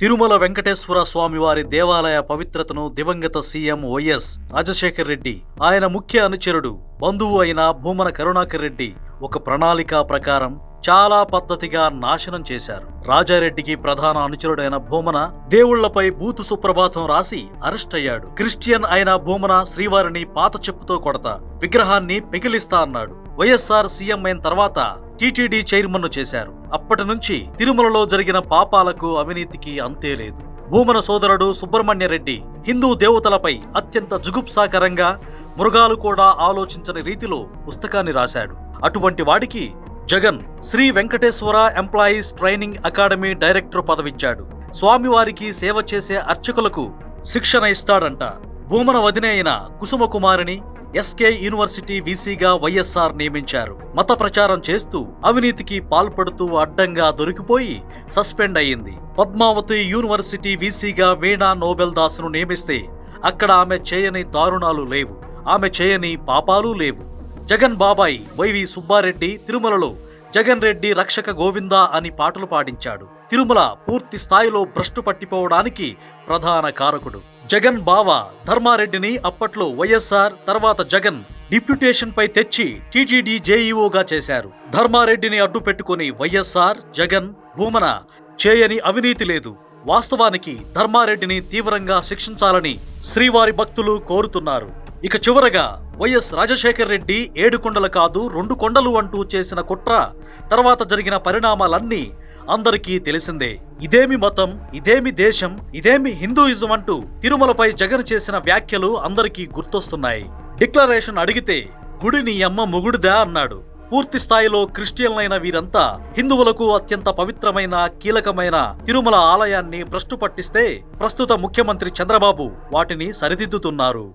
తిరుమల వెంకటేశ్వర స్వామివారి దేవాలయ పవిత్రతను దివంగత సీఎం వైఎస్ రాజశేఖర్ రెడ్డి, ఆయన ముఖ్య అనుచరుడు, బంధువు అయిన భూమన కరుణాకర్ రెడ్డి ఒక ప్రణాళిక ప్రకారం చాలా పద్ధతిగా నాశనం చేశారు. రాజారెడ్డికి ప్రధాన అనుచరుడైన భూమన దేవుళ్లపై బూతు సుప్రభాతం రాసి అరెస్ట్ అయ్యాడు. క్రిస్టియన్ అయిన భూమన శ్రీవారిని పాత చెప్పుతో కొడతా, విగ్రహాన్ని పెకిలిస్తా అన్నాడు. వైఎస్ఆర్ సీఎం అయిన తర్వాత టీటీడీ చైర్మన్ చేశారు. అప్పటి నుంచి తిరుమలలో జరిగిన పాపాలకు, అవినీతికి అంతే లేదు. భూమన సోదరుడు సుబ్రహ్మణ్యరెడ్డి హిందూ దేవతలపై అత్యంత జుగుప్సాకరంగా, మృగాలు కూడా ఆలోచించని రీతిలో పుస్తకాన్ని రాశాడు. అటువంటి వాడికి Jagan Sri Venkateswara employees training academy director పదవిచ్చాడు. స్వామివారికి సేవ చేసే అర్చకులకు శిక్షణ ఇస్తాడంట. భూమన వదిన అయిన కుసుమకుమారిని ఎస్కే యూనివర్సిటీ వీసీగా వైఎస్ఆర్ నియమించారు. మత ప్రచారం చేస్తూ అవినీతికి పాల్పడుతూ అడ్డంగా దొరికిపోయి సస్పెండ్ అయ్యింది. పద్మావతి యూనివర్సిటీ వీసీగా వీణా నోబెల్ దాసును నియమిస్తే అక్కడ ఆమె చేయని దారుణాలు లేవు, ఆమె చేయని పాపాలు లేవు. జగన్ బాబాయ్ వైవి సుబ్బారెడ్డి తిరుమలలో జగన్ రెడ్డి రక్షక గోవిందా అని పాటలు పాడించాడు. తిరుమల పూర్తి స్థాయిలో భ్రష్టు పట్టిపోవడానికి ప్రధాన కారకుడు. జగన్ బావ ధర్మారెడ్డిని అప్పట్లో వైఎస్ఆర్, తర్వాత జగన్ డిప్యూటేషన్ పై తెచ్చి టీటీడీ జేఈఓగా చేశారు. ధర్మారెడ్డిని అడ్డు పెట్టుకుని వైఎస్ఆర్, జగన్, భూమన చేయని అవినీతి లేదు. వాస్తవానికి ధర్మారెడ్డిని తీవ్రంగా శిక్షించాలని శ్రీవారి భక్తులు కోరుతున్నారు. ఇక చివరగా వైఎస్ రాజశేఖర్ రెడ్డి 7 కొండలు కాదు 2 కొండలు అంటూ చేసిన కుట్ర, తర్వాత జరిగిన పరిణామాలన్నీ అందరికీ తెలిసిందే. ఇదేమి మతం, ఇదేమి దేశం, ఇదేమి హిందూయిజం అంటూ తిరుమలపై జగన్ చేసిన వ్యాఖ్యలు అందరికీ గుర్తొస్తున్నాయి. డిక్లరేషన్ అడిగితే గుడిని అమ్మ మొగుడుదా అన్నాడు. పూర్తి స్థాయిలో క్రిస్టియన్లైన వీరంతా హిందువులకు అత్యంత పవిత్రమైన, కీలకమైన తిరుమల ఆలయాన్ని భ్రష్టు పట్టిస్తే ప్రస్తుత ముఖ్యమంత్రి చంద్రబాబు వాటిని సరిదిద్దుతున్నారు.